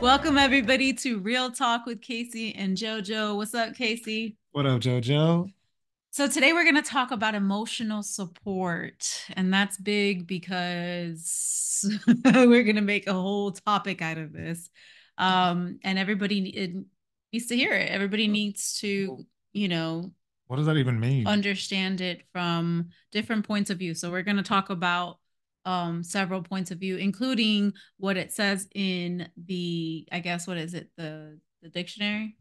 Welcome everybody to Real Talk with Casey and JoJo. What's up, Casey? What up, JoJo? So today we're going to talk about emotional support, and that's big because we're going to make a whole topic out of this. And needs to hear it. Everybody needs to, you know, What does that even mean? understand it from different points of view. So we're going to talk about several points of view, including what it says in the, I guess, what is it, the dictionary?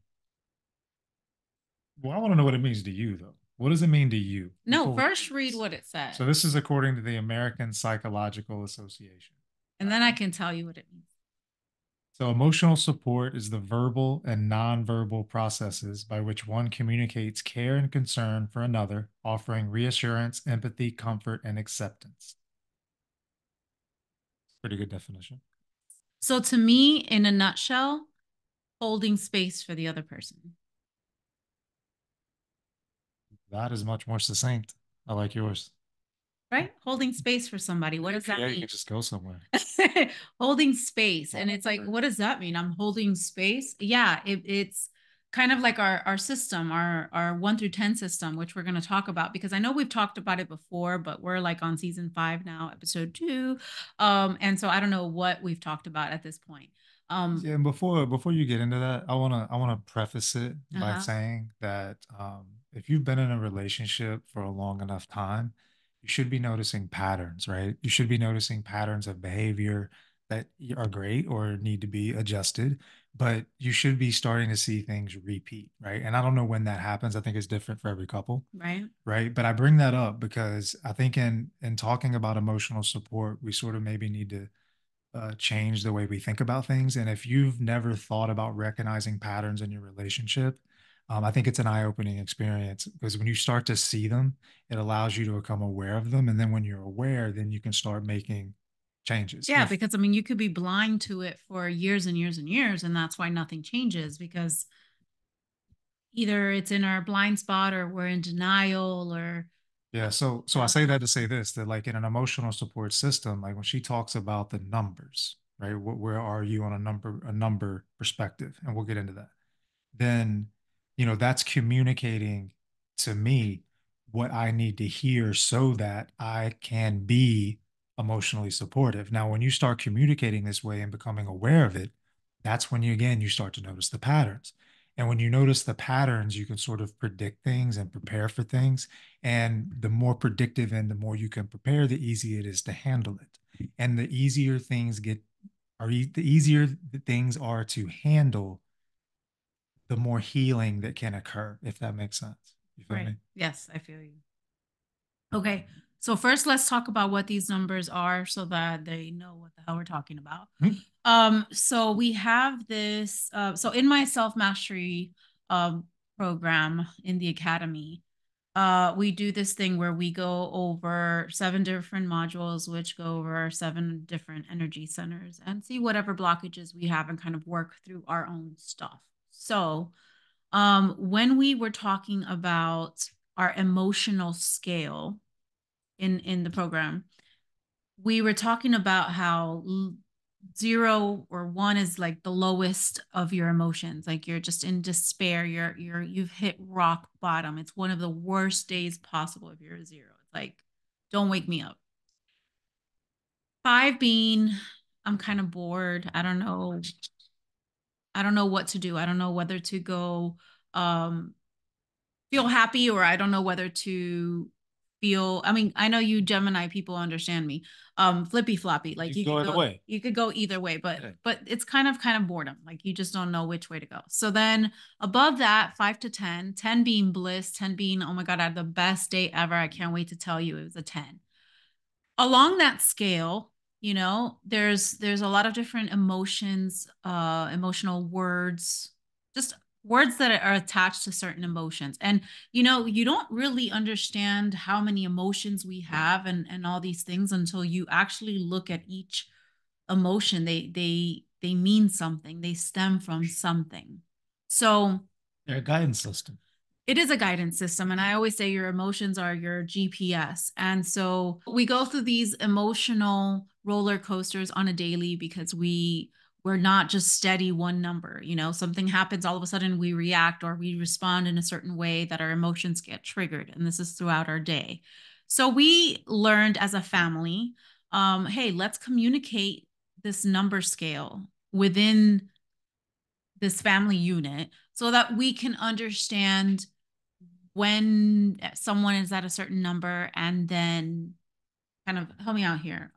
Well, I want to know what it means to you, though. What does it mean to you No, before we first do read this? what it So, says, this is according to the American Psychological Association. and then I can tell you what it means. So, emotional support is the verbal and nonverbal processes by which one communicates care and concern for another, offering reassurance, empathy, comfort, and acceptance. Pretty good definition. So to me, in a nutshell, holding space for the other person. That is much more succinct. I like yours. Right? Holding space for somebody. What does that Yeah, you mean? can just go somewhere. Holding space. And it's like, what does that mean? I'm holding space. Yeah, it's kind of like our system, our 1 through 10 system, which we're going to talk about because I know we've talked about it before, but we're like on season 5 now, episode 2. And so I don't know what we've talked about at this point. Yeah, and before you get into that, I wanna preface it by Uh-huh. saying that if you've been in a relationship for a long enough time, you should be noticing patterns, right? You should be noticing patterns of behavior that are great or need to be adjusted, but you should be starting to see things repeat, right? And I don't know when that happens. I think it's different for every couple, Right. right? But I bring that up because I think in talking about emotional support, we sort of maybe need to change the way we think about things. And if you've never thought about recognizing patterns in your relationship, I think it's an eye-opening experience because when you start to see them, it allows you to become aware of them. And then when you're aware, then you can start making changes. Yeah, If because I mean, you could be blind to it for years and years and years, and that's why nothing changes because either it's in our blind spot or we're in denial or Yeah, so I say that to say this, that like in an emotional support system, like when she talks about the numbers, right? Where are you on a number perspective? And we'll get into that. Then, that's communicating to me what I need to hear so that I can be emotionally supportive. Now, when you start communicating this way and becoming aware of it, that's when you start to notice the patterns. And when you notice the patterns, you can sort of predict things and prepare for things. And the more predictive and the more you can prepare, the easier it is to handle it. And the easier the things are to handle, the more healing that can occur, if that makes sense. You feel right. me? Yes, I feel you. Okay. So first let's talk about what these numbers are so that they know what the hell we're talking about. Mhm. So we have this so in my self-mastery program in the academy, we do this thing where we go over 7 different modules, which go over our 7 different energy centers and see whatever blockages we have and kind of work through our own stuff. So, when we were talking about our emotional scale in the program, we were talking about how 0 or 1 is like the lowest of your emotions, like you're just in despair, you've hit rock bottom, it's one of the worst days possible if you're a 0, it's like don't wake me up. 5 being I'm kind of bored, I don't know what to do, I don't know whether to go feel happy or I don't know whether to feel. I mean, I know you Gemini people understand me. Flippy floppy. Like You can go either way. you could go either way, but Yeah. it's kind of boredom. Like you just don't know which way to go. So then above that, 5 to 10, 10 being bliss, 10 being, oh my God, I had the best day ever. I can't wait to tell you it was a 10. Along that scale, there's a lot of different emotions, emotional words, just words that are attached to certain emotions. And you don't really understand how many emotions we have and all these things until you actually look at each emotion. They mean something, they stem from something. So They're a guidance system. it is a guidance system. And I always say your emotions are your GPS. And so we go through these emotional roller coasters on a daily because we're not just steady one number. Something happens, all of a sudden we react or we respond in a certain way that our emotions get triggered. And this is throughout our day. So we learned as a family, hey, let's communicate this number scale within this family unit so that we can understand when someone is at a certain number, and then kind of help me out here.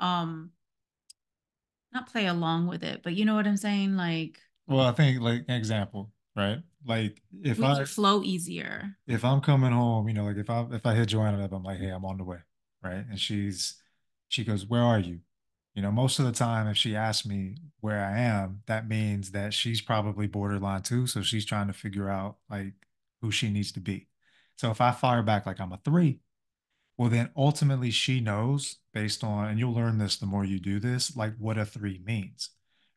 Not play along with it, but you know what I'm saying? Like, Well, I think like example, right? Like we can flow easier. if I'm coming home, like if I hit Joanna up, I'm like, hey, I'm on the way, right? And she goes, where are you? Most of the time, if she asks me where I am, that means that she's probably borderline too. So she's trying to figure out like who she needs to be. So if I fire back like I'm a three, well, then ultimately she knows based on, and you'll learn this the more you do this, like what a three means,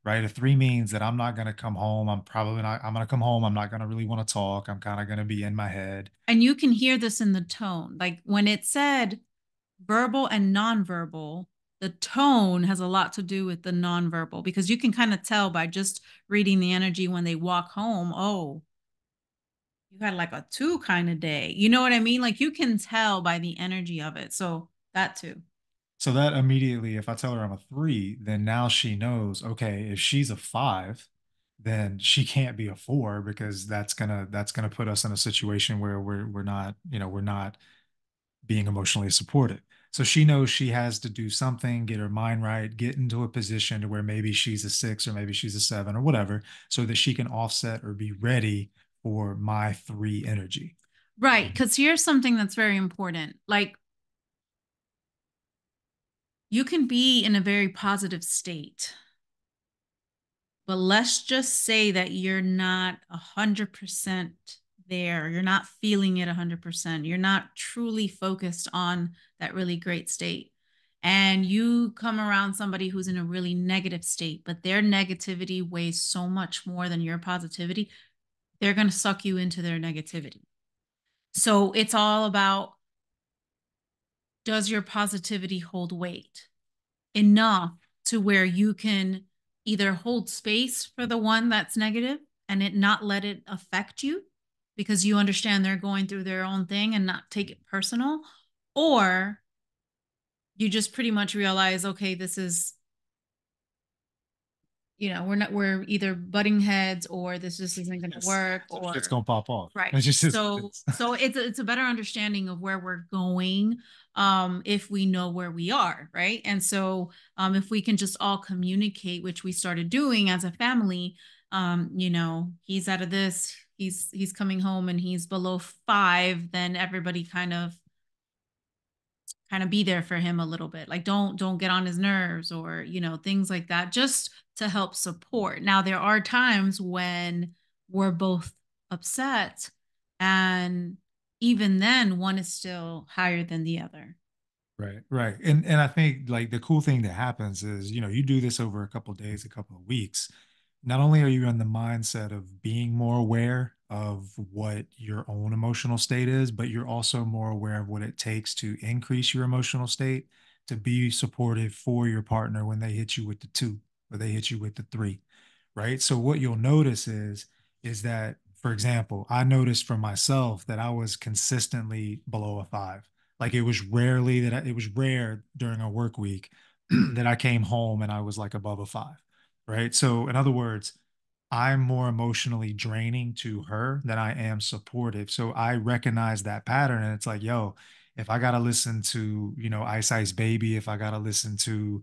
right? A three means that I'm not going to come home. I'm going to come home. I'm not going to really want to talk. I'm kind of going to be in my head. And you can hear this in the tone. Like when it said verbal and nonverbal, the tone has a lot to do with the nonverbal, because you can kind of tell by just reading the energy when they walk home. Oh, you had like a two kind of day. You know what I mean? Like you can tell by the energy of it. So that too. So that immediately, if I tell her I'm a three, then now she knows, okay, if she's a five, then she can't be a four because that's gonna put us in a situation where we're not being emotionally supportive. So she knows she has to do something, get her mind right, get into a position to where maybe she's a six or maybe she's a seven or whatever, so that she can offset or be ready for my three energy. Right. Because here's something that's very important. Like you can be in a very positive state, but let's just say that you're not 100% there. You're not feeling it 100%. You're not truly focused on that really great state. And you come around somebody who's in a really negative state, but their negativity weighs so much more than your positivity. They're going to suck you into their negativity. So it's all about, does your positivity hold weight enough to where you can either hold space for the one that's negative and it not let it affect you because you understand they're going through their own thing and not take it personal, or you just pretty much realize, okay, this is, we're either butting heads, or this just isn't going to work, or It's gonna pop off. right. It's just So it's a better understanding of where we're going, if we know where we are, right? And so if we can just all communicate, which we started doing as a family, he's out of this, he's coming home and he's below five, then everybody kind of be there for him a little bit, like don't get on his nerves, or things like that, just to help support. Now there are times when we're both upset, and even then one is still higher than the other. right, right. And I think like the cool thing that happens is, you do this over a couple of days, a couple of weeks. Not only are you in the mindset of being more aware of what your own emotional state is, but you're also more aware of what it takes to increase your emotional state to be supportive for your partner when they hit you with the two or they hit you with the three, right? So what you'll notice is that, for example, I noticed for myself that I was consistently below a five. Like it was rare during a work week that I came home and I was like above a five, right? So in other words, I'm more emotionally draining to her than I am supportive. So I recognize that pattern and it's like, yo, if I gotta listen to, Ice Ice Baby, if I gotta listen to,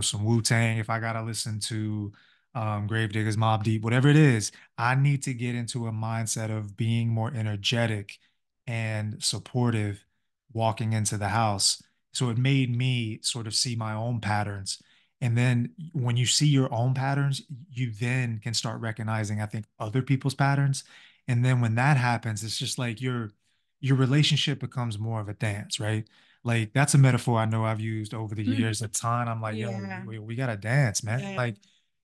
some Wu Tang, if I gotta listen to Gravediggers, Mob Deep, whatever it is, I need to get into a mindset of being more energetic and supportive walking into the house. So it made me sort of see my own patterns. And then when you see your own patterns, you then can start recognizing, I think, other people's patterns. And then when that happens, it's just like your relationship becomes more of a dance, right? Like that's a metaphor I know I've used over the years a ton. I'm like, yo, Yeah. we gotta dance, man. Yeah. Like,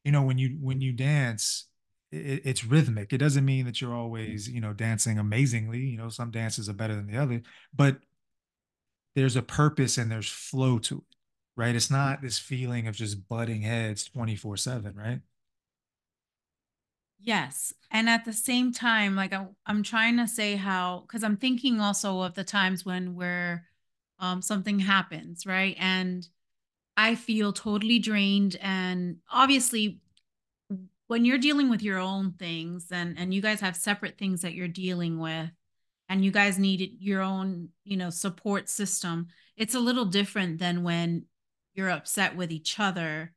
when you dance, it's rhythmic. It doesn't mean that you're always, dancing amazingly. Some dances are better than the other, but there's a purpose and there's flow to it, right? It's not this feeling of just butting heads 24/7, right? Yes. And at the same time, like I'm trying to say how, because I'm thinking also of the times when we're something happens, right? And I feel totally drained. And obviously, when you're dealing with your own things and you guys have separate things that you're dealing with, and you guys need your own, support system, it's a little different than when you're upset with each other.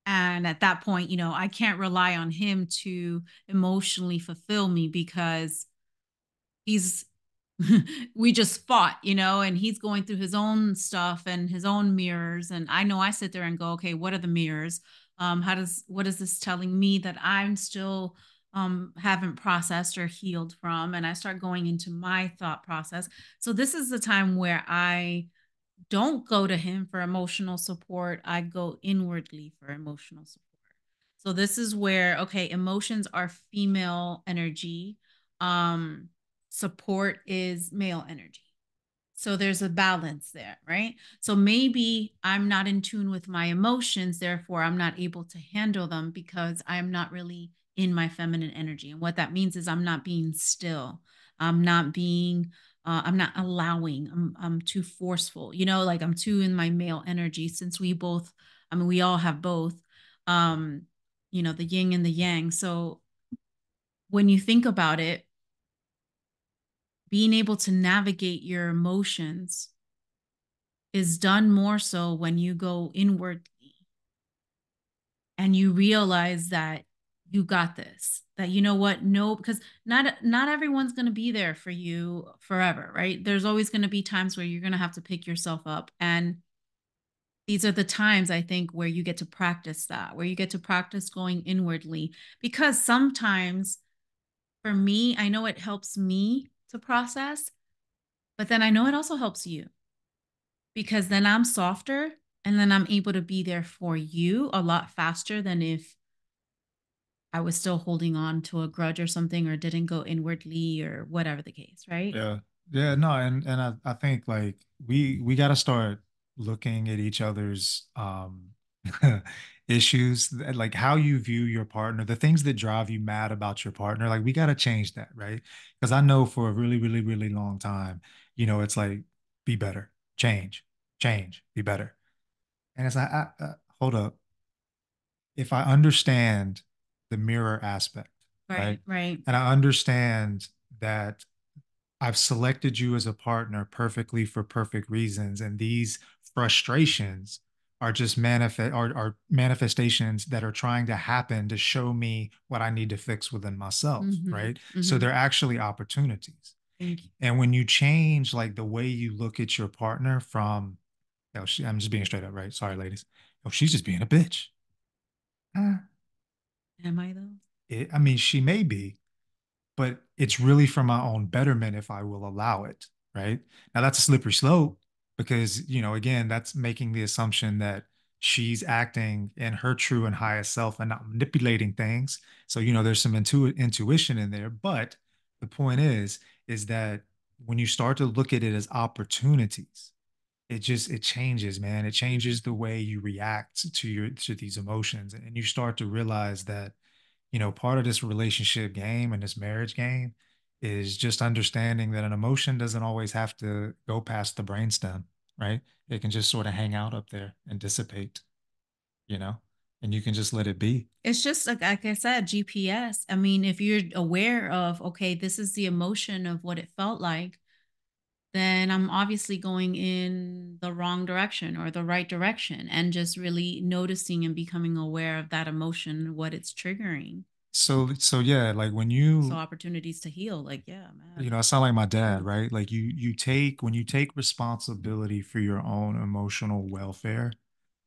And at that point, I can't rely on him to emotionally fulfill me because he's we just fought, and he's going through his own stuff and his own mirrors. And I know I sit there and go, okay, what are the mirrors? What is this telling me that I'm still haven't processed or healed from? And I start going into my thought process. So this is the time where I don't go to him for emotional support. I go inwardly for emotional support. So this is where, okay, emotions are female energy. Um, Support is male energy. So there's a balance there, right? So maybe I'm not in tune with my emotions, therefore I'm not able to handle them because I'm not really in my feminine energy. And what that means is I'm not being still. I'm not allowing. I'm too forceful. Like I'm too in my male energy since I mean we all have both. Um, the yin and the yang. So when you think about it, being able to navigate your emotions is done more so when you go inwardly and you realize that you got this, that you know what, no, because not everyone's going to be there for you forever, right? There's always going to be times where you're going to have to pick yourself up, and these are the times I think where you get to practice that, where you get to practice going inwardly, because sometimes for me, I know it helps me to process, but then I know it also helps you, because then I'm softer and then I'm able to be there for you a lot faster than if I was still holding on to a grudge or something or didn't go inwardly or whatever the case, right? Yeah. Yeah, no, and I think like we got to start looking at each other's issues, like how you view your partner, the things that drive you mad about your partner, like we got to change that, right? Because I know for a really, really, really long time, it's like be better, change, be better. And it's like, hold up. If I understand the mirror aspect, right? Right, right. And I understand that I've selected you as a partner perfectly for perfect reasons. And these frustrations are just are manifestations that are trying to happen to show me what I need to fix within myself, Mm-hmm. right? So Mm-hmm. they're actually opportunities. Thank you. And when you change like the way you look at your partner from, I'm just being straight up, right? Sorry, ladies. Oh, she's just being a bitch. Uh, Am I though? I mean, she may be, but it's really for my own betterment if I will allow it, right? Now that's a slippery slope because, again, that's making the assumption that she's acting in her true and highest self and not manipulating things. So, there's some intuition in there, but the point is that when you start to look at it as opportunities, it changes, man. It changes the way you react to these emotions, and you start to realize that part of this relationship game and this marriage game is just understanding that an emotion doesn't always have to go past the brainstem, right? It can just sort of hang out up there and dissipate, you know, and you can just let it be. It's just like I said, GPS. I mean, if you're aware of, okay, this is the emotion of what it felt like, then I'm obviously going in the wrong direction or the right direction, and just really noticing and becoming aware of that emotion, what it's triggering. So yeah, like when So you, opportunities to heal, like, yeah, man. I sound like my dad, right? Like when you take responsibility for your own emotional welfare,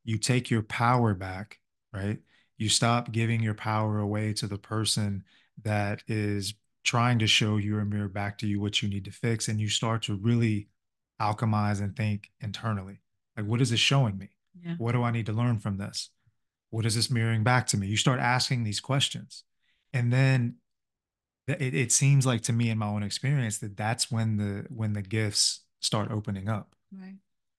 you take your power back, right? You stop giving your power away to the person that is trying to show you or mirror back to you what you need to fix. And you start to really alchemize and think internally. Like, what is this showing me? Yeah. What do I need to learn from this? What is this mirroring back to me? You start asking these questions. And then it seems like to me in my own experience that that's when the gifts start opening up, Right.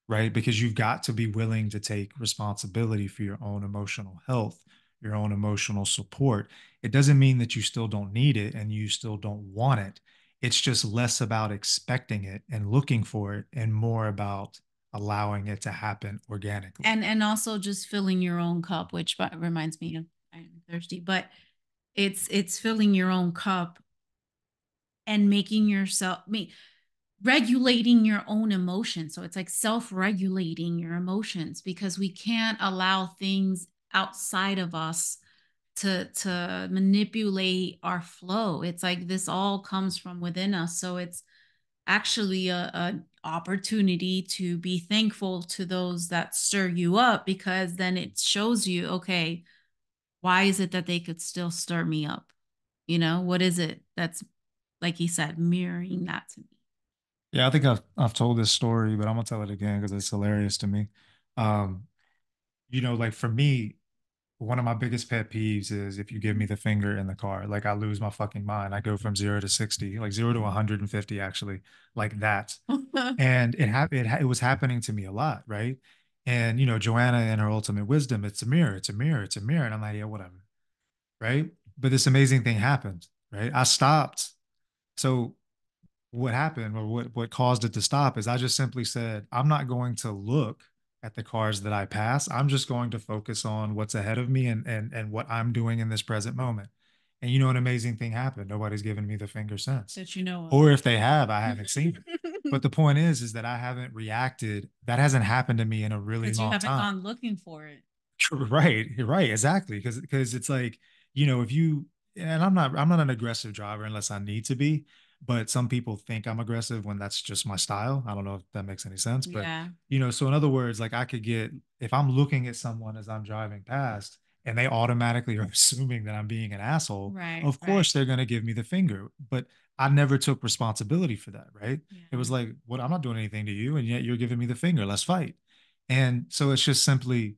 right? Because you've got to be willing to take responsibility for your own emotional health, your own emotional support. It doesn't mean that you still don't need it and you still don't want it. It's just less about expecting it and looking for it and more about allowing it to happen organically. And also just filling your own cup, which reminds me of I'm thirsty, but it's filling your own cup and making yourself me regulating your own emotions. So it's like self-regulating your emotions because we can't allow things outside of us to manipulate our flow. It's like this all comes from within us. So it's actually a opportunity to be thankful to those that stir you up because then it shows you, okay, why is it that they could still stir me up? What is it that's, like he said, mirroring that to me? Yeah, I think I've told this story, but I'm gonna tell it again because it's hilarious to me. Um, like for me, one of my biggest pet peeves is if you give me the finger in the car, like I lose my fucking mind. I go from 0 to 60, like 0 to 150, actually, like that. And it was happening to me a lot, right? And Joanna in her ultimate wisdom, it's a mirror, it's a mirror, it's a mirror. And I'm like, yeah, whatever, right? But this amazing thing happened, right? I stopped. So what happened or what caused it to stop is I just simply said, I'm not going to look at the cars that I pass. I'm just going to focus on what's ahead of me and what I'm doing in this present moment. And an amazing thing happened. Nobody's given me the finger since. That you know Or if they have, I haven't seen it. of. But the point is that I haven't reacted. That hasn't happened to me in a really Because you long haven't time. gone looking for it. Right, right, exactly. Because it's like, if you and I'm not an aggressive driver unless I need to be, but some people think I'm aggressive when that's just my style. I don't know if that makes any sense, but Yeah. so in other words, like I could get if I'm looking at someone as I'm driving past and they automatically are assuming that I'm being an asshole, Right. of Right. course they're going to give me the finger, but I never took responsibility for that, right? It Yeah. was like, what, I'm not doing anything to you and yet you're giving me the finger. Let's fight. And so it's just simply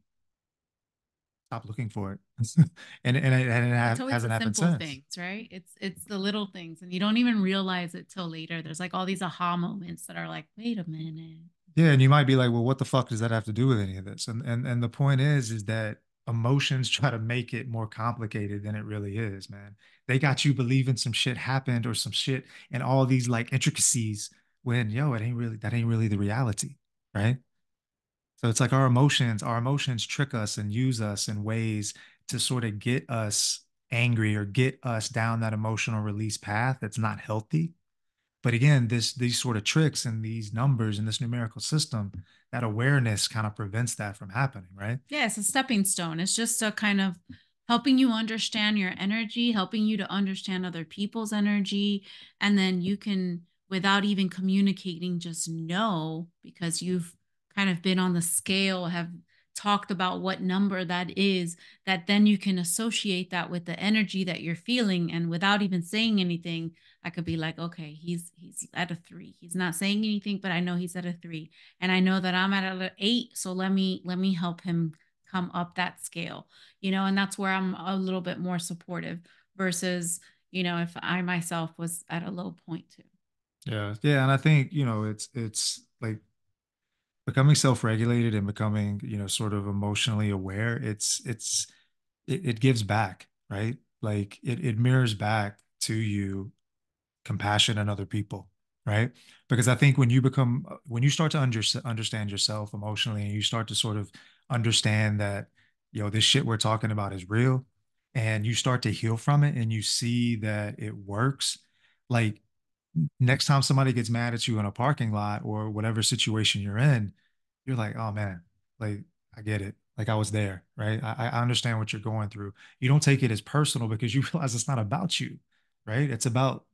stop looking for it. It's always the hasn't happened simple since. things, right? It's the little things, and you don't even realize it till later. There's like all these aha moments that are like, wait a minute. Yeah, and you might be like, well, what the fuck does that have to do with any of this? And the point is that emotions try to make it more complicated than it really is, man. They got you believing some shit happened or some shit and all these like intricacies when that ain't really the reality, right? So it's like our emotions trick us and use us in ways to sort of get us angry or get us down that emotional release path that's not healthy. But again, these sort of tricks and these numbers and this numerical system, that awareness kind of prevents that from happening, right? Yeah, it's a stepping stone. It's just a kind of helping you understand your energy, helping you to understand other people's energy. And then you can, without even communicating, just know because you've kind of been on the scale, have talked about what number that is, that then you can associate that with the energy that you're feeling. And without even saying anything, I could be like, okay, he's at a 3. He's not saying anything, but I know he's at a 3 and I know that I'm at an 8, so let me help him come up that scale, and that's where I'm a little bit more supportive versus, if I myself was at a low point too. Yeah. Yeah. And I think, it's like becoming self-regulated and becoming, sort of emotionally aware, it gives back, right? Like it mirrors back to you compassion in other people, right? Because I think when you start to understand yourself emotionally and you start to sort of understand that, this shit we're talking about is real and you start to heal from it and you see that it works, like next time somebody gets mad at you in a parking lot or whatever situation you're in, you're like, oh man, like I get it. Like I was there, right? I understand what you're going through. You don't take it as personal because you realize it's not about you, right? It's about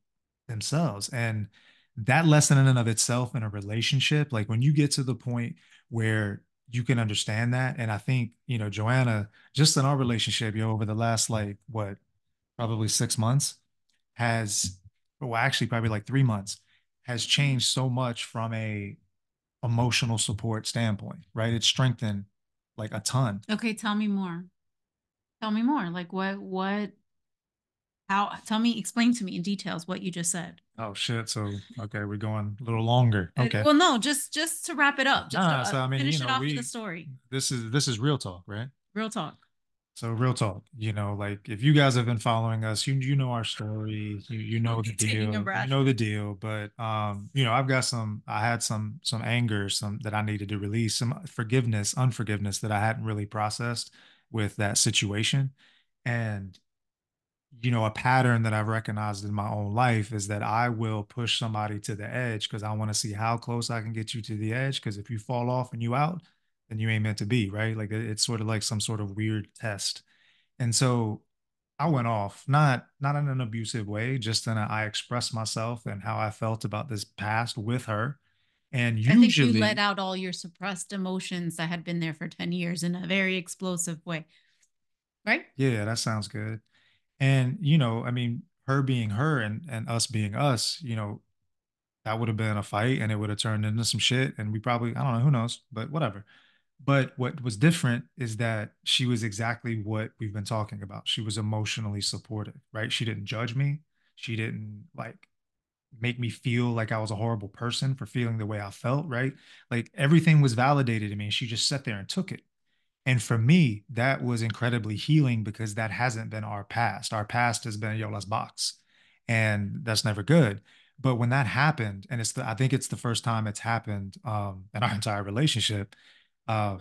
themselves. And that lesson in and of itself in a relationship, like when you get to the point where you can understand that, and I think, Joanna, just in our relationship, over the last like what, probably 6 months, has, well, actually probably like 3 months, has changed so much from a emotional support standpoint, right? It's strengthened like a ton. Okay, tell me more. Tell me more. Like what how tell me explain to me in details what you just said. Oh shit. So okay, we're going a little longer. Okay. Well, no, just to wrap it up, just to So I mean, finish it off with a story. this is real talk, right? Real talk. So real talk, like if you guys have been following us, you know our story, you know the Taking a deal, you breath. know the deal. But I had some anger, some that I needed to release, some forgiveness, unforgiveness that I hadn't really processed with that situation. And a pattern that I've recognized in my own life is that I will push somebody to the edge because I want to see how close I can get you to the edge. Because if you fall off and you out, then you ain't meant to be, right? Like it's sort of like some sort of weird test. And so I went off, not in an abusive way, just I expressed myself and how I felt about this past with her. And I think you let usually, out all your suppressed emotions that had been there for 10 years in a very explosive way, right? yeah, that sounds good. And I mean, her being her and us being us, that would have been a fight and it would have turned into some shit. And we probably, I don't know, who knows, but whatever. But what was different is that she was exactly what we've been talking about. She was emotionally supportive, right? She didn't judge me. She didn't like make me feel like I was a horrible person for feeling the way I felt, right? Like everything was validated to me. And she just sat there and took it. And for me, that was incredibly healing because that hasn't been our past. Our past has been, yo, let's box. And that's never good. But when that happened, and I think it's the first time it's happened in our entire relationship. Uh,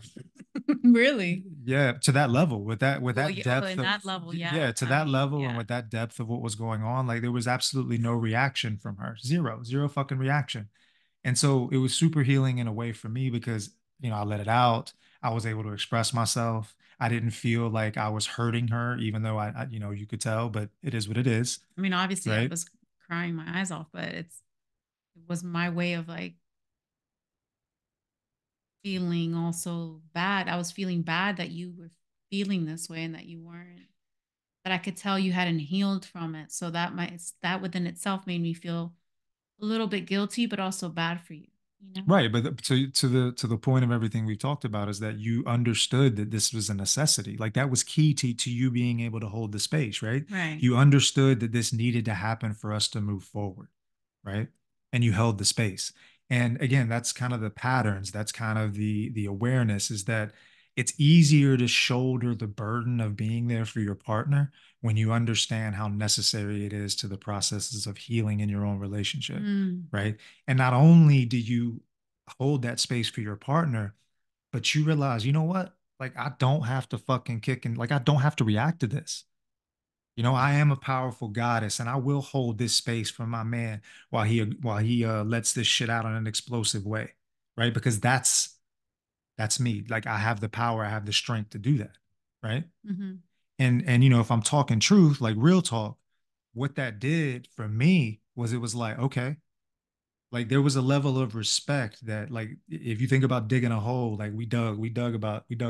Really? yeah, to that level, with Well, that yeah, oh, depth in of, that level, yeah. yeah, to I that mean, level and yeah. with that depth of what was going on, like there was absolutely no reaction from her. Zero fucking reaction. And so it was super healing in a way for me because, I let it out. I was able to express myself. I didn't feel like I was hurting her, even though you could tell, but it is what it is, I mean, obviously I right? was crying my eyes off, but it was my way of like feeling also bad. I was feeling bad that you were feeling this way and that you weren't, that I could tell you hadn't healed from it. So that within itself made me feel a little bit guilty, but also bad for you, you know? Right, but to the point of everything we've talked about is that you understood that this was a necessity. Like that was key to you being able to hold the space, right? Right. You understood that this needed to happen for us to move forward, right? And you held the space. And again, that's kind of the patterns. That's kind of the awareness is that it's easier to shoulder the burden of being there for your partner when you understand how necessary it is to the processes of healing in your own relationship, Mm. right? And not only do you hold that space for your partner, but you realize, you know what? Like, I don't have to fucking kick and like, I don't have to react to this. I am a powerful goddess and I will hold this space for my man while he lets this shit out in an explosive way. Right. Because that's me. Like I have the power, I have the strength to do that. Right. Hmm. And if I'm talking truth, like real talk, what that did for me was it was like, okay, like there was a level of respect that like if you think about digging a hole, like we dug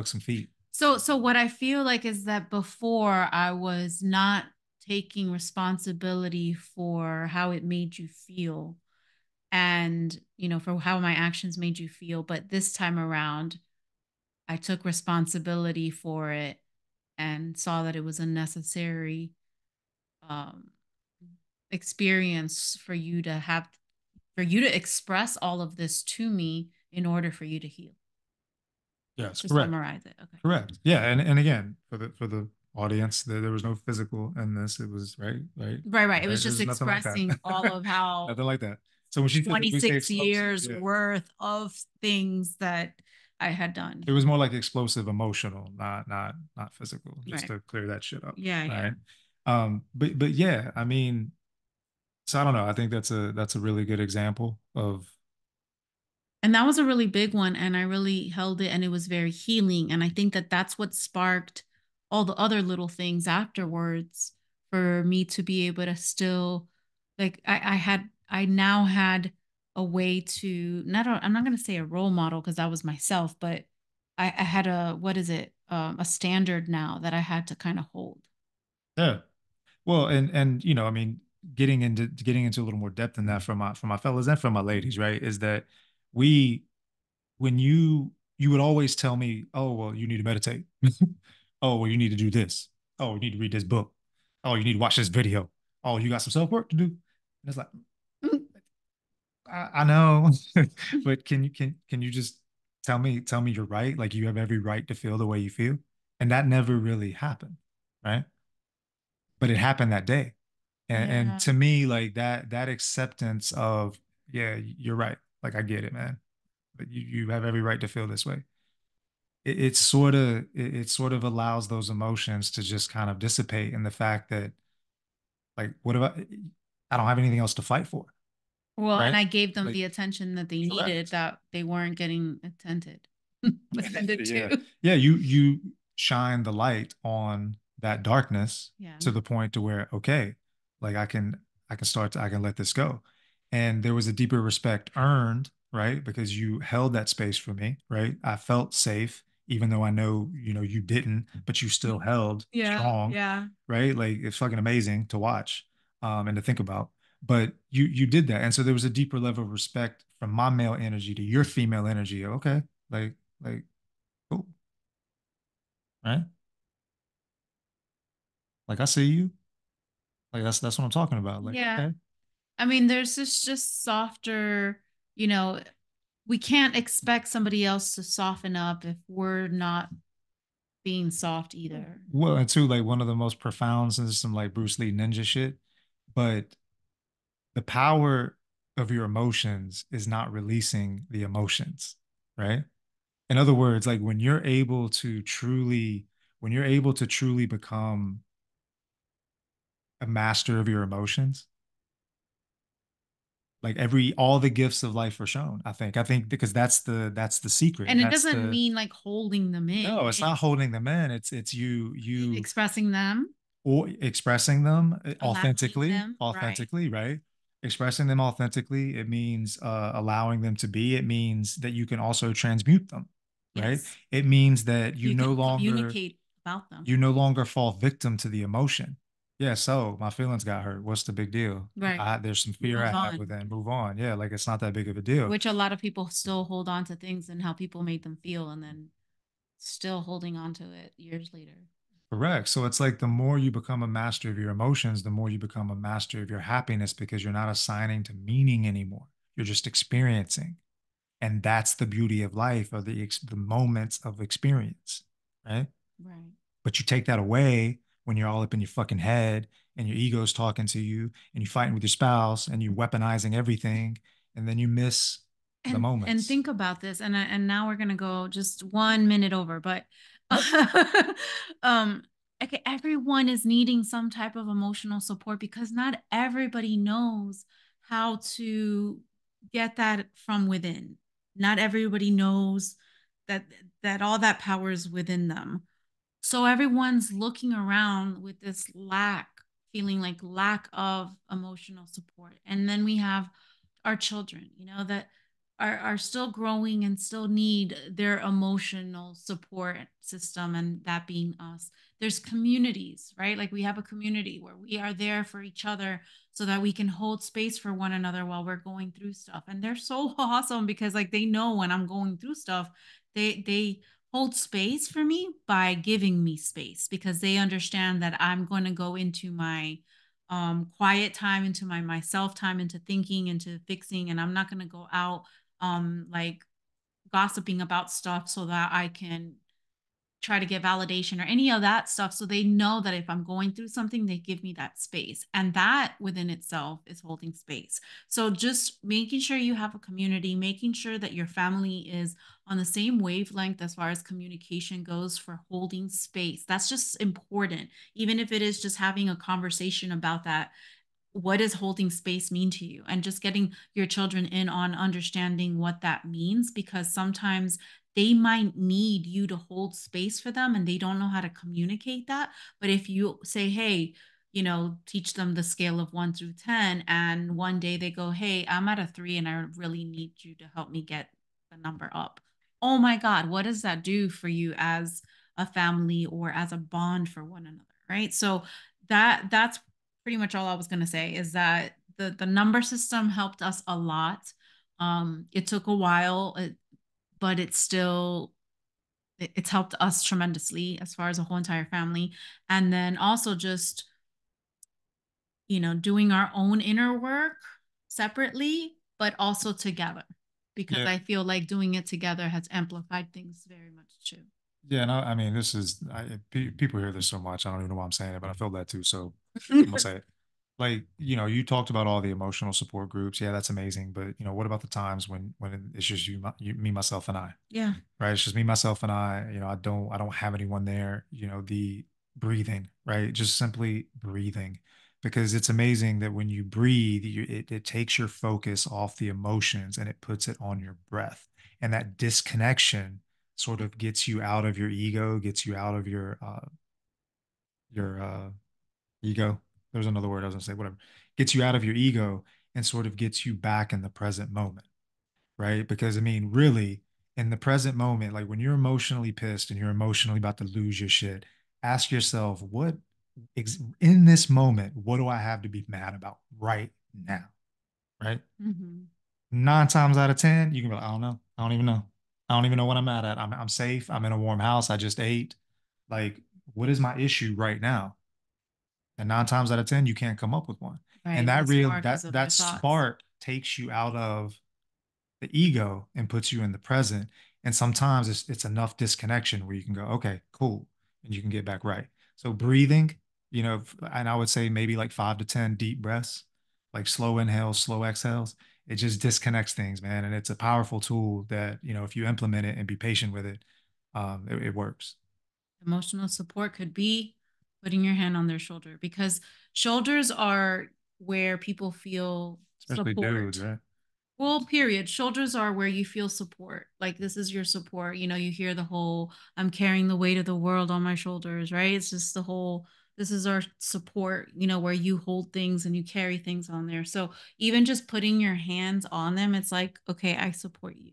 some feet. So what I feel like is that before I was not taking responsibility for how it made you feel and, for how my actions made you feel. But this time around, I took responsibility for it and saw that it was a necessary um, experience for you to express all of this to me in order for you to heal. Yes, To correct. summarize it. Okay. Correct. Yeah, and again, for the audience, there was no physical in this. It was right. Right, right. It was Right. just There's nothing like that. expressing all of how Nothing like that. So when she said that we say 26 explosive, years yeah, worth of things that I had done. it was more like explosive, emotional, not physical. Just Right. to clear that shit up. Yeah, All yeah. right. But yeah, I mean, so I don't know. I think that's a really good example of And that was a really big one. And I really held it and it was very healing. And I think that that's what sparked all the other little things afterwards for me to be able to still, like, I now had a way to, I'm not going to say a role model because that was myself, but I had what is it? A standard now that I had to kind of hold. yeah. Well, and I mean, getting into a little more depth in that for my fellas and for my ladies, right? Is that we when you would always tell me, oh well, you need to meditate. Oh well, you need to do this. Oh, you need to read this book. Oh, you need to watch this video. Oh, you got some self work to do. And it's like, I know, but can you just tell me you're right? Like you have every right to feel the way you feel. And that never really happened, right? But it happened that day. And Yeah. to me, like that acceptance of, yeah, you're right. Like I get it, man. But you have every right to feel this way. It sort of allows those emotions to just kind of dissipate in the fact that like what if I don't have anything else to fight for, Well, and right? I gave them Like the attention that they needed correct. that they weren't getting attended Yeah. to. Yeah, you shine the light on that darkness Yeah. to the point to where, okay, like I can let this go. And there was a deeper respect earned, right? Because you held that space for me, right? I felt safe, even though I know, you didn't, but you still held Yeah. strong, Yeah. right? Like it's fucking amazing to watch, and to think about. But you did that. And so there was a deeper level of respect from my male energy to your female energy. Okay, like cool, right? Like I see you. Like that's what I'm talking about. Like, Yeah. okay. I mean, there's this just softer, you know, we can't expect somebody else to soften up if we're not being soft either. Well, and two, like one of the most profound, this is some like Bruce Lee ninja shit, but the power of your emotions is not releasing the emotions, right? In other words, like when you're able to truly become a master of your emotions, like all the gifts of life are shown. I think because that's the secret. And it That's doesn't the mean like holding them No, in. it's not It's holding them in. It's you expressing them, or expressing them allowing authentically, them, right? authentically, right? Expressing them authentically. It means allowing them to be. It means that you can also transmute them, right? Yes. It means that You can communicate about them. you no longer fall victim to the emotion. Yeah, so my feelings got hurt. What's the big deal? Right. There's some fear Move I have on. with that. Move on. Yeah, like it's not that big of a deal. Which a lot of people still hold on to things and how people made them feel and then still holding on to it years later. Correct. So it's like the more you become a master of your emotions, the more you become a master of your happiness because you're not assigning to meaning anymore. You're just experiencing. And that's the beauty of life, or the moments of experience, right? Right. But you take that away when you're all up in your fucking head and your ego's talking to you and you're fighting with your spouse and you're weaponizing everything, and then you miss the And moments. think about this, and now we're gonna go just 1 minute over, but um, okay, everyone is needing some type of emotional support because not everybody knows how to get that from within. Not everybody knows that all that power is within them. So everyone's looking around with this feeling like lack of emotional support. And then we have our children, that are still growing and still need their emotional support system, and that being us. There's communities, right? Like we have a community where we are there for each other so that we can hold space for one another while we're going through stuff. And they're so awesome because like they know when I'm going through stuff, they hold space for me by giving me space because they understand that I'm going to go into my quiet time, into my myself time, into thinking, into fixing, and I'm not going to go out like gossiping about stuff so that I can try to get validation or any of that stuff. So they know that if I'm going through something, they give me that space. And that within itself is holding space. So just making sure you have a community, making sure that your family is on the same wavelength as far as communication goes for holding space. That's just important. Even if it is just having a conversation about that, what does holding space mean to you, and just getting your children in on understanding what that means, because sometimes they might need you to hold space for them and they don't know how to communicate that. But if you say, hey, teach them the scale of 1 through 10, and one day they go, hey, I'm at a 3 and I really need you to help me get the number up. Oh my god, what does that do for you as a family or as a bond for one another, right? So that's pretty much all I was going to say, is that the number system helped us a lot. It took a while, but it's helped us tremendously as far as a whole entire family. And then also just doing our own inner work separately, but also together, because Yeah. I feel like doing it together has amplified things very much too. Yeah, no, I mean, people hear this so much. I don't even know why I'm saying it, but I feel that too. So I'm gonna say it. Like, you talked about all the emotional support groups. Yeah, that's amazing. But what about the times when it's just you, me, myself, and I? Yeah. Right? It's just me, myself, and I. I don't have anyone there. The breathing, right? Just simply breathing, because it's amazing that when you breathe, it takes your focus off the emotions and it puts it on your breath, and that disconnection sort of gets you out of your ego, gets you out of your ego. There's another word I was gonna say, whatever. Gets you out of your ego and sort of gets you back in the present moment, right? Because I mean, really, in the present moment, like when you're emotionally pissed and you're emotionally about to lose your shit, ask yourself, in this moment, what do I have to be mad about right now? Right? Hmm. 9 times out of 10, you can be like, I don't know. I don't even know. I don't even know what I'm mad at. I'm safe. I'm in a warm house. I just ate. Like, what is my issue right now? And 9 times out of 10, you can't come up with one. And Right. The that real spark is that of your that thoughts. spark takes you out of the ego and puts you in the present. And sometimes it's enough disconnection where you can go, okay, cool, and you can get back right. So breathing, and I would say maybe like 5 to 10 deep breaths, like slow inhales, slow exhales. It just disconnects things, man. And it's a powerful tool that, if you implement it and be patient with it, it works. Emotional support could be putting your hand on their shoulder, because shoulders are where people feel Especially dudes, support. right? Well, period. Shoulders are where you feel support. Like, this is your support. You hear the whole, I'm carrying the weight of the world on my shoulders, right? It's just the whole, this is our support, where you hold things and you carry things on there. So even just putting your hands on them, it's like, okay, I support you.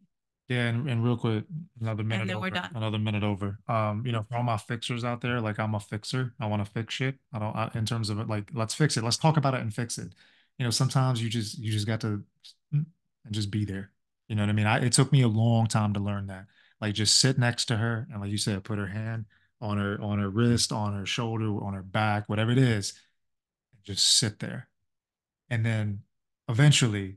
Yeah, and real quick, another And minute then we're over, done. another minute over. For all my fixers out there, like I'm a fixer. I want to fix shit. I don't, in terms of it, like, let's fix it. Let's talk about it and fix it. Sometimes you just got to and just be there. You know what I mean? It took me a long time to learn that. Like, just sit next to her and, like you said, put her hand on her wrist, on her shoulder, on her back, whatever it is, and just sit there. And then eventually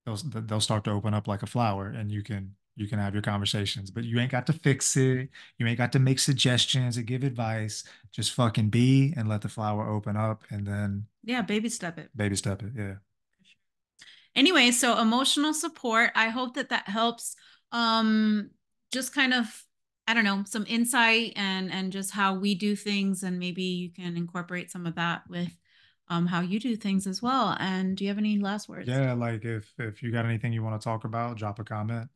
they'll start to open up like a flower, and you can have your conversations, but you ain't got to fix it. You ain't got to make suggestions or give advice. Just fucking be and let the flower open up, and then Yeah, baby step it. baby step it. Yeah. Anyway, so emotional support. I hope that that helps. Um, just kind of, I don't know, some insight and just how we do things, and maybe you can incorporate some of that with how you do things as well. And do you have any last words? Yeah, like if you got anything you want to talk about, drop a comment.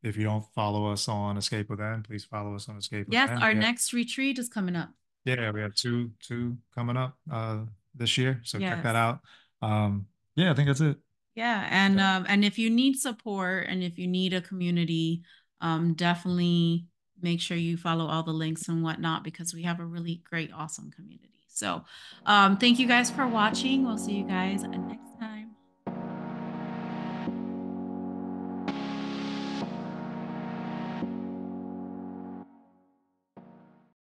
If you don't follow us on Escape Within, please follow us on Escape Yes, Within. our Yeah, next retreat is coming up. yeah, we have two coming up this year, so check that Yes. out. Yeah, I think that's it. Yeah, Yeah. and if you need support and if you need a community, definitely make sure you follow all the links and whatnot, because we have a really great, awesome community. So, thank you guys for watching. We'll see you guys next.